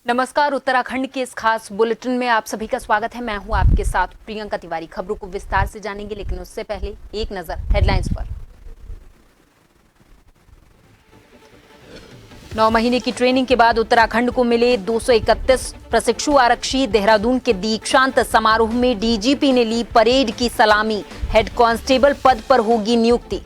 नमस्कार। उत्तराखंड के इस खास बुलेटिन में आप सभी का स्वागत है। मैं हूं आपके साथ प्रियंका तिवारी। खबरों को विस्तार से जानेंगे, लेकिन उससे पहले एक नजर हेडलाइंस पर। 9 महीने की ट्रेनिंग के बाद उत्तराखंड को मिले 231 प्रशिक्षु आरक्षी। देहरादून के दीक्षांत समारोह में डीजीपी ने ली परेड की सलामी। हेड कांस्टेबल पद पर होगी नियुक्ति।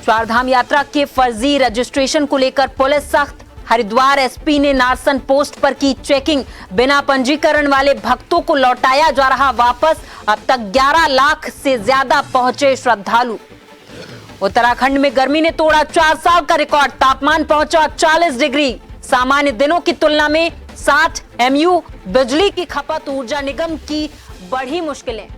चारधाम यात्रा के फर्जी रजिस्ट्रेशन को लेकर पुलिस सख्त। हरिद्वार एसपी ने नारसन पोस्ट पर की चेकिंग। बिना पंजीकरण वाले भक्तों को लौटाया जा रहा वापस। अब तक 11 लाख से ज्यादा पहुंचे श्रद्धालु। उत्तराखंड में गर्मी ने तोड़ा 4 साल का रिकॉर्ड। तापमान पहुंचा 40 डिग्री। सामान्य दिनों की तुलना में 60 MU बिजली की खपत। ऊर्जा निगम की बढ़ी मुश्किलें।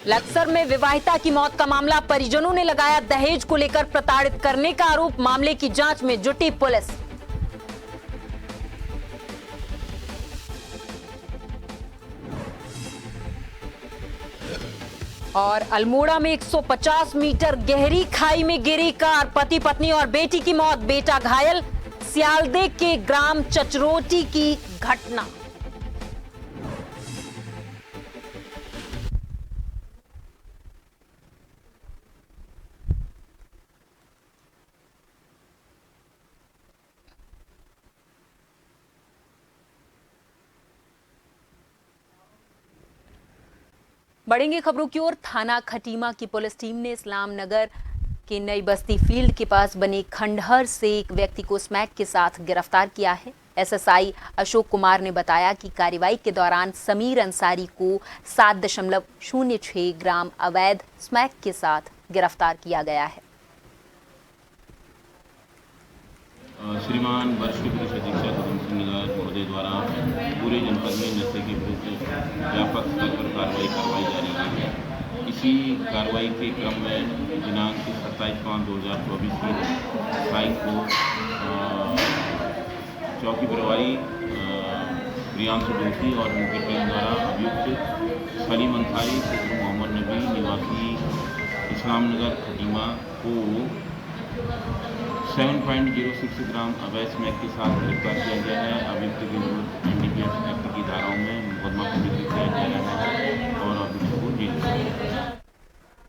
लक्सर में विवाहिता की मौत का मामला। परिजनों ने लगाया दहेज को लेकर प्रताड़ित करने का आरोप। मामले की जांच में जुटी पुलिस। और अल्मोड़ा में 150 मीटर गहरी खाई में गिरी कार। पति पत्नी और बेटी की मौत, बेटा घायल। सियालदे के ग्राम चचरोटी की घटना। बढ़ेंगे खबरों की ओर। थाना खटीमा की पुलिस टीम ने इस्लाम नगर के नई बस्ती फील्ड के पास बने खंडहर से एक व्यक्ति को स्मैक के साथ गिरफ्तार किया है। एसएसआई अशोक कुमार ने बताया कि कार्रवाई के दौरान समीर अंसारी को 7.06 ग्राम अवैध स्मैक के साथ गिरफ्तार किया गया है। श्रीमान वरिष्ठ पुलिस अधीक्षक उधम सिंह नगर महोदय द्वारा पूरे जनपद में नशे के विरुद्ध व्यापक स्तर पर कार्रवाई जारी है। इसी कार्रवाई के क्रम में दिनांक 27/5/2024 की तारीख को चौकी प्रभारी प्रियांशु जोशी और उनकी टीम द्वारा अभियुक्त सलीम अंसारी पुत्र मोहम्मद नबी निवासी इस्लाम नगर खटीमा को 7.06 ग्राम अवैध स्मैक के साथ गिरफ्तार किया गया है। अभियुक्त के विरुद्ध NDPS एक्ट की धाराओं में मुकदमा पंजीकृत किया गया है और अभियुक्त को जेल।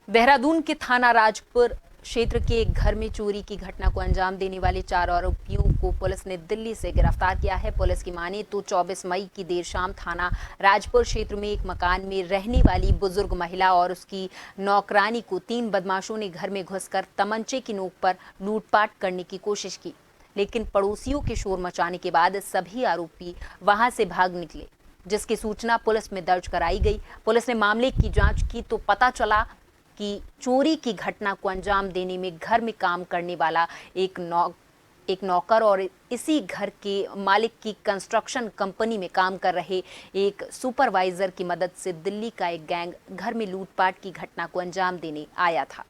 देहरादून के थाना राजपुर क्षेत्र के एक घर में चोरी की घटना को अंजाम देने वाले 4 आरोपियों को पुलिस ने दिल्ली से गिरफ्तार किया है। पुलिस की माने तो 24 मई की देर शाम थाना राजपुर क्षेत्र में एक मकान में रहने वाली बुजुर्ग महिला और उसकी नौकरानी को 3 बदमाशों ने घर में घुसकर तमंचे की नोक पर लूटपाट करने की कोशिश की, लेकिन पड़ोसियों के शोर मचाने के बाद सभी आरोपी वहां से भाग निकले, जिसकी सूचना पुलिस में दर्ज कराई गई। पुलिस ने मामले की जांच की तो पता चला कि चोरी की घटना को अंजाम देने में घर में काम करने वाला एक नौकर और इसी घर के मालिक की कंस्ट्रक्शन कंपनी में काम कर रहे एक सुपरवाइजर की मदद से दिल्ली का एक गैंग घर में लूटपाट की घटना को अंजाम देने आया था।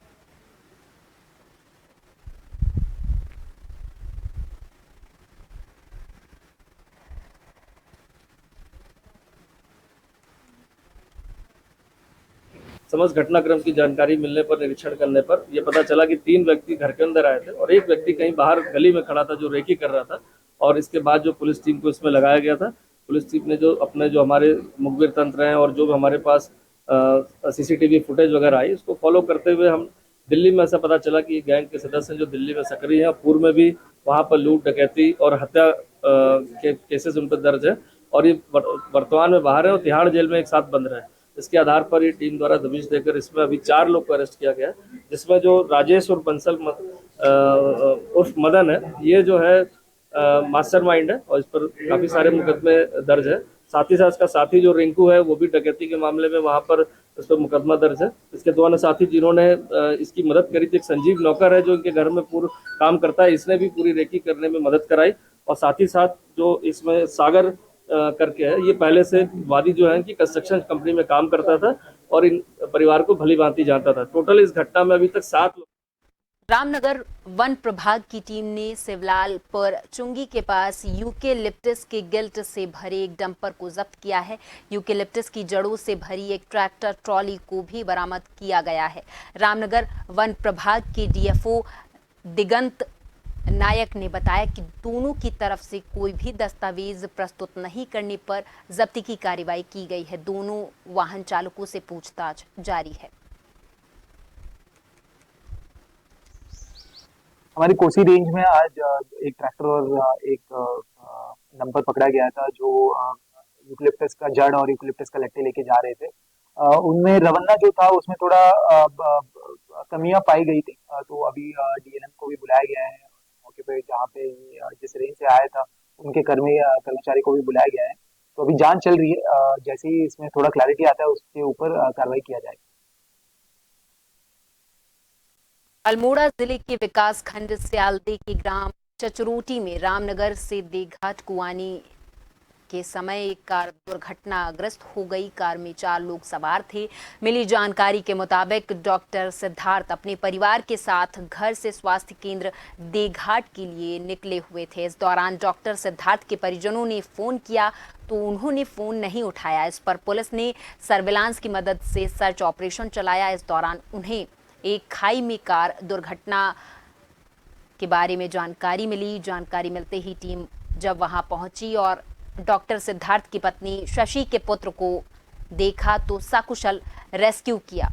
समस्त घटनाक्रम की जानकारी मिलने पर निरीक्षण करने पर यह पता चला कि 3 व्यक्ति घर के अंदर आए थे और एक व्यक्ति कहीं बाहर गली में खड़ा था जो रेकी कर रहा था। और इसके बाद जो पुलिस टीम को इसमें लगाया गया था, पुलिस टीम ने जो हमारे मुखबिर तंत्र हैं और जो भी हमारे पास CCTV फुटेज वगैरह आई, उसको फॉलो करते हुए हम दिल्ली में ऐसा पता चला कि गैंग के सदस्य जो दिल्ली में सक्रिय हैं, पूर्व में भी वहाँ पर लूट डकैती और हत्या के केसेस उन पर दर्ज है और ये वर्तमान में बाहर है और तिहाड़ जेल में एक साथ बंद रहे। इसके आधार पर ये टीम द्वारा दबिश देकर इसमें अभी 4 लोग को अरेस्ट किया गया है, जिसमें जो राजेश और बंसल उर्फ मदन है, ये जो है मास्टरमाइंड है और इस पर काफी सारे मुकदमे दर्ज है। साथ ही साथ इसका साथी जो रिंकू है, वो भी डकैती के मामले में वहां पर उस पर मुकदमा दर्ज है। इसके दो अन्य साथी जिन्होंने इसकी मदद करी थी, एक संजीव नौकर है जो इनके घर में पूर्व काम करता है, इसने भी पूरी रेकी करने में मदद कराई। और साथ ही साथ जो इसमें सागर करके है, ये पहले से वादी जो है कि कंस्ट्रक्शन कंपनी में काम करता था और इन परिवार को भली भांति जानता था। टोटल इस घटना में अभी तक 7 लोग। रामनगर वन प्रभाग की टीम ने सिवलाल पर चुंगी के पास यूकेलिप्टस के गिल्ट से भरे एक डंपर को जब्त किया है। यूकेलिप्टस की जड़ों से भरी एक ट्रैक्टर ट्रॉली को भी बरामद किया गया है। रामनगर वन प्रभाग के DFO दिगंत नायक ने बताया कि दोनों की तरफ से कोई भी दस्तावेज प्रस्तुत नहीं करने पर जब्ती की कार्रवाई की गई है। दोनों वाहन चालकों से पूछताछ जारी है। हमारी कोसी रेंज में आज एक ट्रैक्टर और एक डंपर पकड़ा गया था जो यूकलिप्टस का जड़ और यूकलिप्टस का लट्टे लेके जा रहे थे। उनमें रवन्ना जो था उसमें थोड़ा कमियां पाई गई थी। तो अभी डीएलएम को भी बुलाया गया है मौके पे, जहाँ पे जिस रेंज से आया था उनके कर्मचारी को भी बुलाया गया है। तो अभी जांच चल रही है। जैसे ही इसमें थोड़ा क्लैरिटी आता है उसके ऊपर कार्रवाई किया जाएगा। अल्मोड़ा जिले के विकास खंड स्यालदे के ग्राम चचरोटी में रामनगर से देघाट कुआनी के समय एक कार दुर्घटनाग्रस्त हो गई। कार में 4 लोग सवार थे। मिली जानकारी के मुताबिक डॉक्टर सिद्धार्थ अपने परिवार के साथ घर से स्वास्थ्य केंद्र देघाट के लिए निकले हुए थे। इस दौरान डॉक्टर सिद्धार्थ के परिजनों ने फोन किया तो उन्होंने फोन नहीं उठाया। इस पर पुलिस ने सर्विलांस की मदद से सर्च ऑपरेशन चलाया। इस दौरान उन्हें एक खाई में कार दुर्घटना के बारे में जानकारी मिली। जानकारी मिलते ही टीम जब वहां पहुंची और डॉक्टर सिद्धार्थ की पत्नी शशि के पुत्र को देखा तो सकुशल रेस्क्यू किया।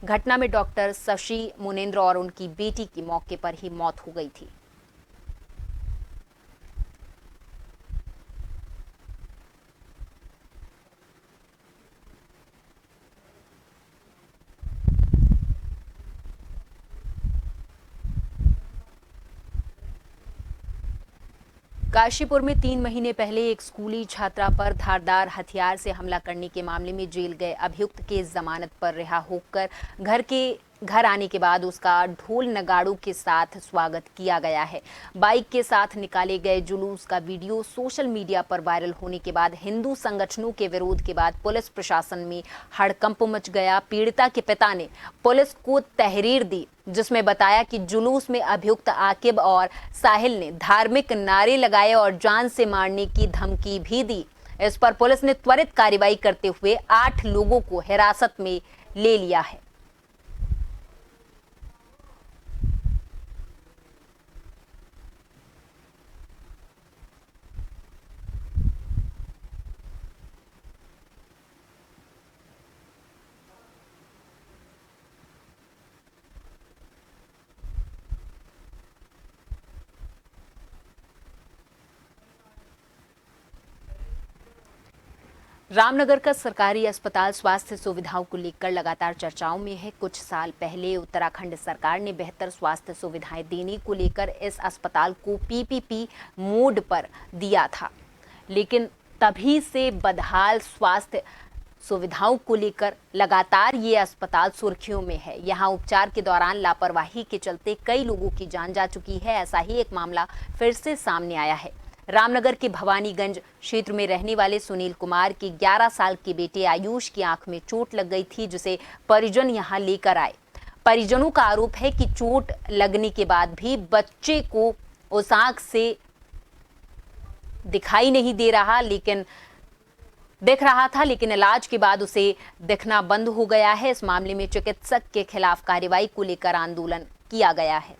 घटना में डॉक्टर शशि मुनेन्द्र और उनकी बेटी की मौके पर ही मौत हो गई थी। काशीपुर में 3 महीने पहले एक स्कूली छात्रा पर धारदार हथियार से हमला करने के मामले में जेल गए अभियुक्त के जमानत पर रिहा होकर घर आने के बाद उसका ढोल नगाड़ों के साथ स्वागत किया गया है। बाइक के साथ निकाले गए जुलूस का वीडियो सोशल मीडिया पर वायरल होने के बाद हिंदू संगठनों के विरोध के बाद पुलिस प्रशासन में हड़कंप मच गया। पीड़िता के पिता ने पुलिस को तहरीर दी जिसमें बताया कि जुलूस में अभियुक्त आकिब और साहिल ने धार्मिक नारे लगाए और जान से मारने की धमकी भी दी। इस पर पुलिस ने त्वरित कार्रवाई करते हुए 8 लोगों को हिरासत में ले लिया है। रामनगर का सरकारी अस्पताल स्वास्थ्य सुविधाओं को लेकर लगातार चर्चाओं में है। कुछ साल पहले उत्तराखंड सरकार ने बेहतर स्वास्थ्य सुविधाएं देने को लेकर इस अस्पताल को पीपीपी मोड पर दिया था, लेकिन तभी से बदहाल स्वास्थ्य सुविधाओं को लेकर लगातार ये अस्पताल सुर्खियों में है। यहाँ उपचार के दौरान लापरवाही के चलते कई लोगों की जान जा चुकी है। ऐसा ही एक मामला फिर से सामने आया है। रामनगर के भवानीगंज क्षेत्र में रहने वाले सुनील कुमार के 11 साल के बेटे आयुष की आंख में चोट लग गई थी, जिसे परिजन यहां लेकर आए। परिजनों का आरोप है कि चोट लगने के बाद भी बच्चे को उस आंख से दिखाई नहीं दे रहा, दिख रहा था, लेकिन इलाज के बाद उसे दिखना बंद हो गया है। इस मामले में चिकित्सक के खिलाफ कार्रवाई को लेकर आंदोलन किया गया है।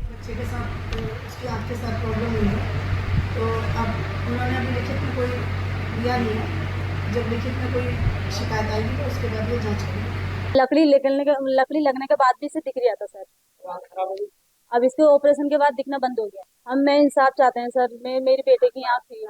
बच्चे के साथ उसकी आँख के साथ प्रॉब्लम हुई है, तो अब उन्होंने अभी लिखित में कोई दिया नहीं है। जब लिखित में कोई शिकायत आएगी तो उसके बाद वो जांच करेंगे। लकड़ी लगने के बाद भी इसे दिख रहा था सर। अब इसके ऑपरेशन के बाद दिखना बंद हो गया। मैं इंसाफ चाहते हैं सर, मेरे बेटे की आँख थी।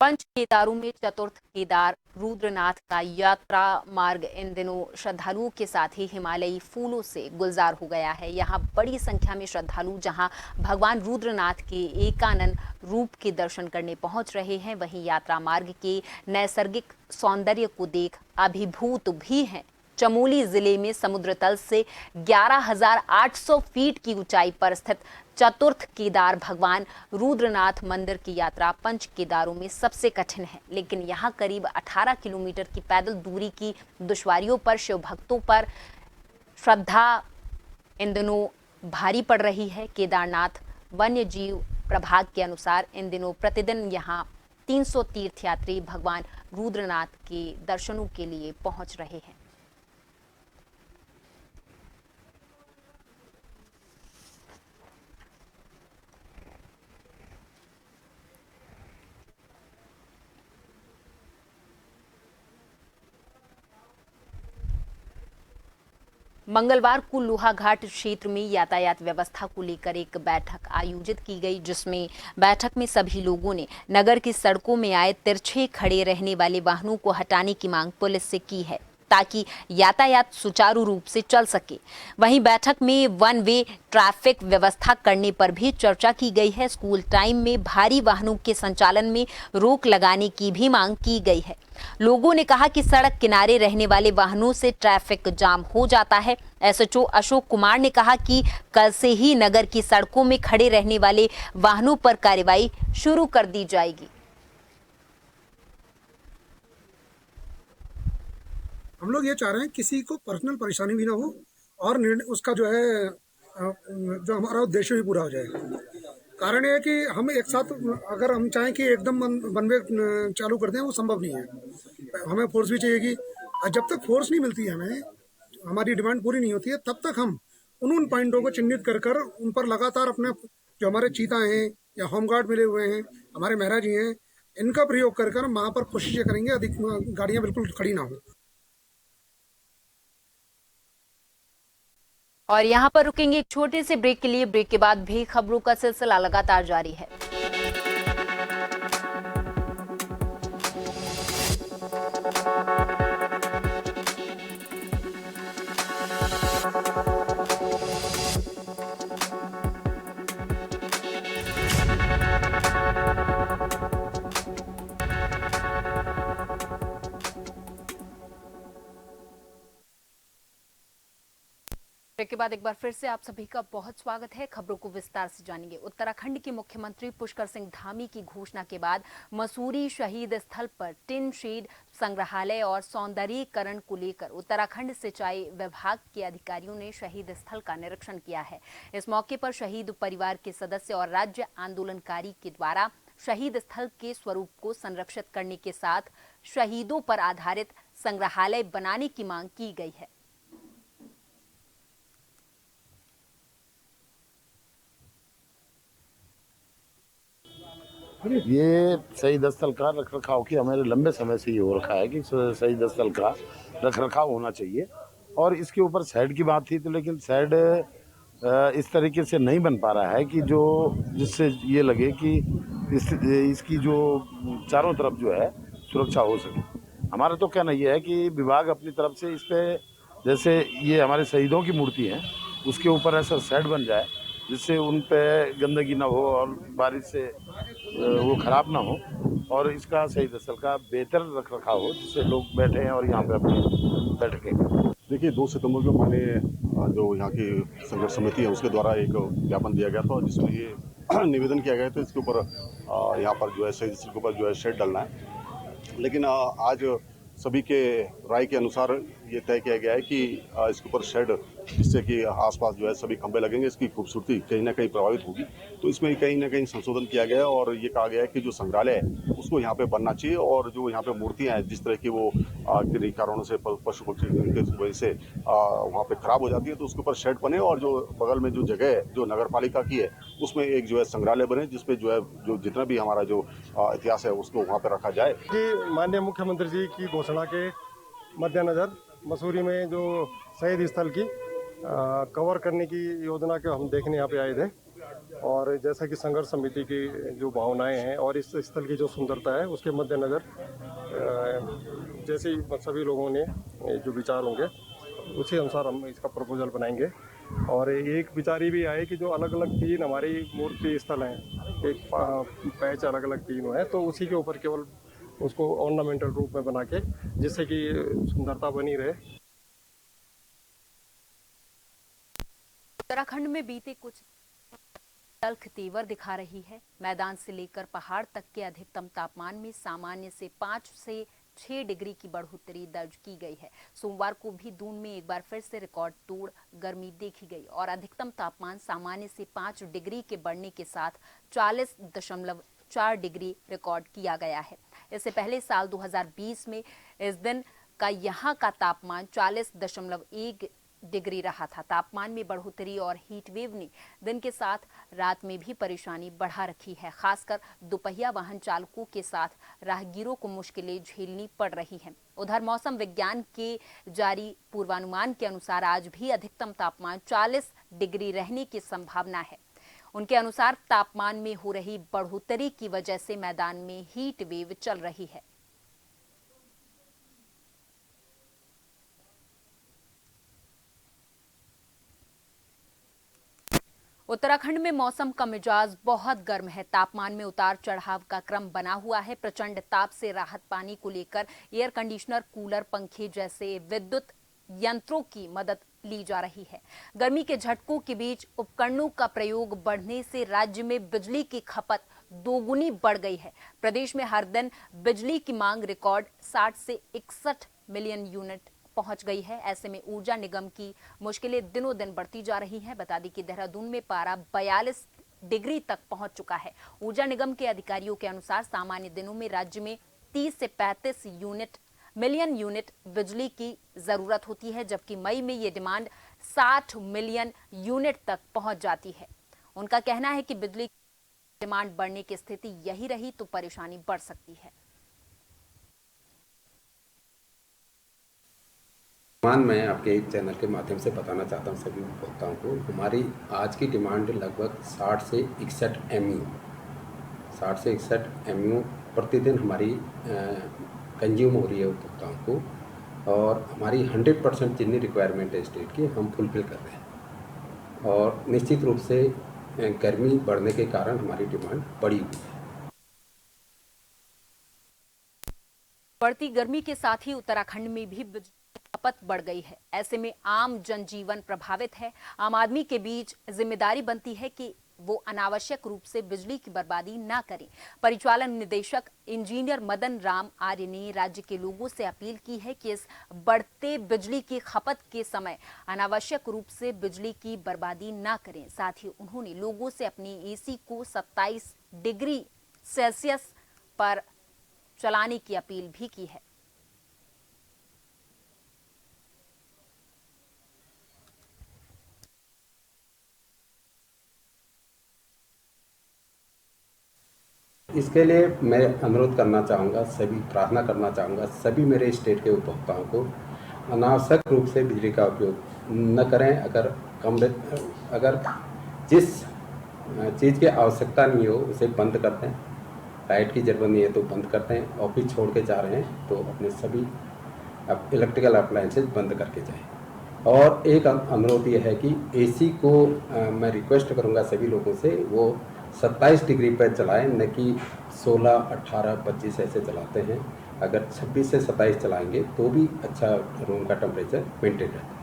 पंच केदारों में चतुर्थ केदार रुद्रनाथ का यात्रा मार्ग इन दिनों श्रद्धालुओं के साथ ही हिमालयी फूलों से गुलजार हो गया है। यहाँ बड़ी संख्या में श्रद्धालु जहाँ भगवान रुद्रनाथ के एकानन रूप के दर्शन करने पहुंच रहे हैं, वहीं यात्रा मार्ग के नैसर्गिक सौंदर्य को देख अभिभूत भी हैं। चमोली जिले में समुद्र तल से 11,800 फीट की ऊंचाई पर स्थित चतुर्थ केदार भगवान रुद्रनाथ मंदिर की यात्रा पंच केदारों में सबसे कठिन है, लेकिन यहाँ करीब 18 किलोमीटर की पैदल दूरी की दुश्वारियों पर शिव भक्तों पर श्रद्धा इन दिनों भारी पड़ रही है। केदारनाथ वन्य जीव प्रभाग के अनुसार इन दिनों प्रतिदिन यहाँ 300 तीर्थयात्री भगवान रुद्रनाथ के दर्शनों के लिए पहुंच रहे हैं। मंगलवार को लोहाघाट क्षेत्र में यातायात व्यवस्था को लेकर एक बैठक आयोजित की गई, जिसमें बैठक में सभी लोगों ने नगर की सड़कों में आए तिरछे खड़े रहने वाले वाहनों को हटाने की मांग पुलिस से की है, ताकि यातायात सुचारू रूप से चल सके। वहीं बैठक में वन वे ट्रैफिक व्यवस्था करने पर भी चर्चा की गई है। स्कूल टाइम में भारी वाहनों के संचालन में रोक लगाने की भी मांग की गई है। लोगों ने कहा कि सड़क किनारे रहने वाले वाहनों से ट्रैफिक जाम हो जाता है। एसएचओ अशोक कुमार ने कहा कि कल से ही नगर की सड़कों में खड़े रहने वाले वाहनों पर कार्रवाई शुरू कर दी जाएगी। हम लोग ये चाह रहे हैं किसी को पर्सनल परेशानी भी ना हो और उसका जो है जो हमारा उद्देश्य भी पूरा हो जाए। कारण ये है कि हम एक साथ अगर हम चाहें कि एकदम वन वे चालू कर दें, वो संभव नहीं है। हमें फोर्स भी चाहिए कि जब तक फोर्स नहीं मिलती है, हमें हमारी डिमांड पूरी नहीं होती है, तब तक हम उन पॉइंटों को चिन्हित कर उन पर लगातार अपने जो हमारे चीता हैं या होमगार्ड मिले हुए हैं, हमारे महाराज जी हैं, इनका प्रयोग कर वहाँ पर कोशिशें करेंगे अधिक गाड़ियाँ बिल्कुल खड़ी ना हो। और यहाँ पर रुकेंगे एक छोटे से ब्रेक के लिए। ब्रेक के बाद भी खबरों का सिलसिला लगातार जारी है। ब्रेक के बाद एक बार फिर से आप सभी का बहुत स्वागत है। खबरों को विस्तार से जानेंगे। उत्तराखंड के मुख्यमंत्री पुष्कर सिंह धामी की घोषणा के बाद मसूरी शहीद स्थल पर टिन शेड संग्रहालय और सौंदर्यीकरण को लेकर उत्तराखंड सिंचाई विभाग के अधिकारियों ने शहीद स्थल का निरीक्षण किया है। इस मौके पर शहीद परिवार के सदस्य और राज्य आंदोलनकारी के द्वारा शहीद स्थल के स्वरूप को संरक्षित करने के साथ शहीदों पर आधारित संग्रहालय बनाने की मांग की गई है। ये शहीद स्थल का रखरखाव की हमारे लंबे समय से ये हो रखा है कि शहीद स्थल का रखरखाव होना चाहिए। और इसके ऊपर शेड की बात थी, तो लेकिन शेड इस तरीके से नहीं बन पा रहा है कि जो जिससे ये लगे कि इसकी जो चारों तरफ जो है सुरक्षा हो सके। हमारा तो कहना ये है कि विभाग अपनी तरफ से इस पे, जैसे ये हमारे शहीदों की मूर्ति है, उसके ऊपर ऐसा शेड बन जाए जिससे उन पे गंदगी ना हो और बारिश से वो खराब ना हो, और इसका शहीद स्थल का बेहतर रखरखाव हो, जिससे लोग बैठे हैं और यहाँ पे अपनी बैठकें करें। देखिए, 2 सितंबर को माननीय जो यहाँ की संघर्ष समिति है उसके द्वारा एक ज्ञापन दिया गया था, जिसमें ये निवेदन किया गया था इसके ऊपर यहाँ पर जो है शहीद स्थल के ऊपर जो है शेड डालना है। लेकिन आज सभी के राय के अनुसार ये तय किया गया है कि इसके ऊपर शेड, जिससे कि आसपास जो है सभी खंभे लगेंगे, इसकी खूबसूरती कहीं ना कहीं प्रभावित होगी। तो इसमें कहीं ना कहीं संशोधन किया गया है और ये कहा गया है कि जो संग्रहालय है उसको यहाँ पे बनना चाहिए, और जो यहाँ पे मूर्तियाँ हैं जिस तरह की वो किन्हीं कारणों से पशु पक्षी की वजह से वहाँ पे खराब हो जाती है, तो उसके ऊपर शेड बने, और जो बगल में जो जगह है जो नगर पालिका की है उसमें एक जो है संग्रहालय बने, जिसपे जो है जो जितना भी हमारा जो इतिहास है उसको वहाँ पे रखा जाए। माननीय मुख्यमंत्री जी की घोषणा के मद्देनजर मसूरी में जो शहीद स्थल की कवर करने की योजना को हम देखने यहाँ पे आए थे, और जैसा कि संघर्ष समिति की जो भावनाएं हैं और इस स्थल की जो सुंदरता है उसके मद्देनजर जैसे सभी लोगों ने जो विचार होंगे उसी अनुसार हम इसका प्रपोजल बनाएंगे। और एक विचार भी आए कि जो अलग अलग 3 हमारी मूर्ति स्थल हैं, एक पैच अलग अलग 3 है, तो उसी के ऊपर केवल उसको ऑर्नामेंटल रूप में बना के, जिससे कि सुंदरता बनी रहे। उत्तराखंड में बीते कुछ तल्ख तेवर दिखा रही है। मैदान से लेकर पहाड़ तक के अधिकतम तापमान में सामान्य से 5 से 6 डिग्री की बढ़ोतरी दर्ज की गई है। सोमवार को भी दून में एक बार फिर से रिकॉर्ड तोड़ गर्मी देखी गई और अधिकतम तापमान सामान्य से 5 डिग्री के बढ़ने के साथ 40.4 डिग्री रिकॉर्ड किया गया है। इससे पहले साल 2020 में इस दिन का यहाँ का तापमान 40.1 डिग्री रहा था। तापमान में बढ़ोतरी और हीट वेव ने दिन के साथ रात में भी परेशानी बढ़ा रखी है। खासकर दोपहिया वाहन चालकों के साथ राहगीरों को मुश्किलें झेलनी पड़ रही हैं। उधर मौसम विज्ञान के जारी पूर्वानुमान के अनुसार आज भी अधिकतम तापमान 40 डिग्री रहने की संभावना है। उनके अनुसार तापमान में हो रही बढ़ोतरी की वजह से मैदान में हीट वेव चल रही है। उत्तराखंड में मौसम का मिजाज बहुत गर्म है। तापमान में उतार चढ़ाव का क्रम बना हुआ है। प्रचंड ताप से राहत पाने को लेकर एयर कंडीशनर, कूलर, पंखे जैसे विद्युत यंत्रों की मदद ली जा रही है। गर्मी के झटकों के बीच उपकरणों का प्रयोग बढ़ने से राज्य में बिजली की खपत दोगुनी बढ़ गई है। प्रदेश में हर दिन बिजली की मांग रिकॉर्ड 60 से 61 मिलियन यूनिट पहुंच गई है। ऐसे में ऊर्जा निगम की मुश्किलें दिनों दिन बढ़ती जा रही हैं। बता दें कि देहरादून में पारा 42 डिग्री तक पहुंच चुका है। ऊर्जा निगम के अधिकारियों के अनुसार सामान्य दिनों में राज्य में 30 से 35 मिलियन यूनिट बिजली की जरूरत होती है, जबकि मई में ये डिमांड 60 मिलियन यूनिट तक पहुंच जाती है। उनका कहना है कि बिजली की डिमांड बढ़ने की स्थिति यही रही तो परेशानी बढ़ सकती है। मैं आपके एक चैनल के माध्यम से बताना चाहता हूं सभी उपभोक्ताओं को, हमारी आज की डिमांड लगभग 60 से 61 MU प्रतिदिन हमारी कंज्यूम हो रही है उपभोक्ताओं को, और हमारी 100% जितनी रिक्वायरमेंट है स्टेट की हम फुलफिल कर रहे हैं। और निश्चित रूप से गर्मी बढ़ने के कारण हमारी डिमांड बढ़ी हुई है। बढ़ती गर्मी के साथ ही उत्तराखंड में भी बिजली खपत बढ़ गई है। ऐसे में आम जनजीवन प्रभावित है। आम आदमी के बीच जिम्मेदारी बनती है कि वो अनावश्यक रूप से बिजली की बर्बादी ना करें। परिचालन निदेशक इंजीनियर मदन राम आर्य ने राज्य के लोगों से अपील की है कि इस बढ़ते बिजली की खपत के समय अनावश्यक रूप से बिजली की बर्बादी ना करें। साथ ही उन्होंने लोगों से अपनी एसी को 27 डिग्री सेल्सियस पर चलाने की अपील भी की है। इसके लिए मैं अनुरोध करना चाहूँगा, प्रार्थना करना चाहूँगा सभी मेरे स्टेट के उपभोक्ताओं को अनावश्यक रूप से बिजली का उपयोग न करें। अगर जिस चीज़ की आवश्यकता नहीं हो उसे बंद कर दें। लाइट की ज़रूरत नहीं है तो बंद कर दें। ऑफिस छोड़ के जा रहे हैं तो अपने सभी इलेक्ट्रिकल अप्लायंसेज बंद करके जाएं। और एक अनुरोध ये है कि एसी को मैं रिक्वेस्ट करूँगा सभी लोगों से, वो 27 डिग्री पर चलाएं, न कि 16, 18, 25 ऐसे चलाते हैं। अगर 26 से 27 चलाएंगे तो भी अच्छा रूम का टेम्परेचर मेंटेन रहता है।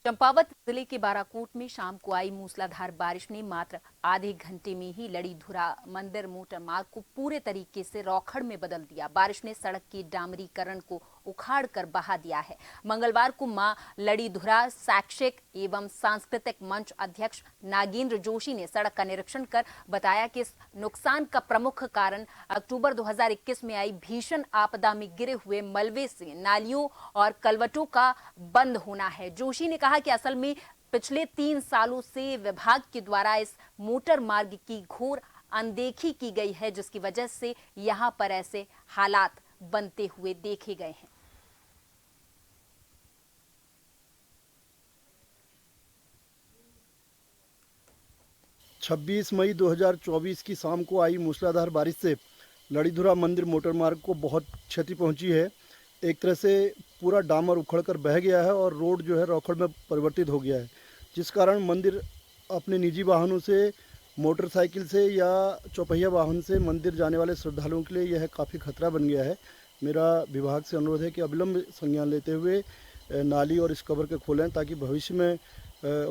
चंपावत जिले के बाराकोट में शाम को आई मूसलाधार बारिश ने मात्र आधे घंटे में ही लड़ीधुरा मंदिर मोटर मार्ग को पूरे तरीके से रौखड़ में बदल दिया। बारिश ने सड़क के डामरीकरण को उखाड़ कर बहा दिया है। मंगलवार को मां लड़ीधुरा शैक्षिक एवं सांस्कृतिक मंच अध्यक्ष नागेंद्र जोशी ने सड़क का निरीक्षण कर बताया कि इस नुकसान का प्रमुख कारण अक्टूबर 2021 में आई भीषण आपदा में गिरे हुए मलबे से नालियों और कलवटों का बंद होना है। जोशी ने कहा कि असल में पिछले 3 सालों से विभाग के द्वारा इस मोटर मार्ग की घोर अनदेखी की गई है, जिसकी वजह से यहां पर ऐसे हालात बनते हुए देखे गए हैं। 26 मई 2024 की शाम को आई मूसलाधार बारिश से लड़ीधुरा मंदिर मोटर मार्ग को बहुत क्षति पहुंची है। एक तरह से पूरा डामर उखड़कर बह गया है और रोड जो है रौखड़ में परिवर्तित हो गया है, जिस कारण मंदिर अपने निजी वाहनों से, मोटरसाइकिल से या चौपहिया वाहन से मंदिर जाने वाले श्रद्धालुओं के लिए यह काफ़ी खतरा बन गया है। मेरा विभाग से अनुरोध है कि अविलंब संज्ञान लेते हुए नाली और इस कवर के खोलें, ताकि भविष्य में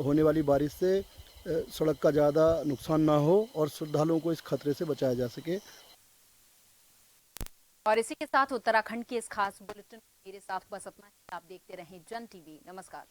होने वाली बारिश से सड़क का ज़्यादा नुकसान ना हो और श्रद्धालुओं को इस खतरे से बचाया जा सके। और इसी के साथ उत्तराखंड के इस खास बुलेटिन मेरे साथ बस अपना ही। आप देखते रहें जन टीवी। नमस्कार।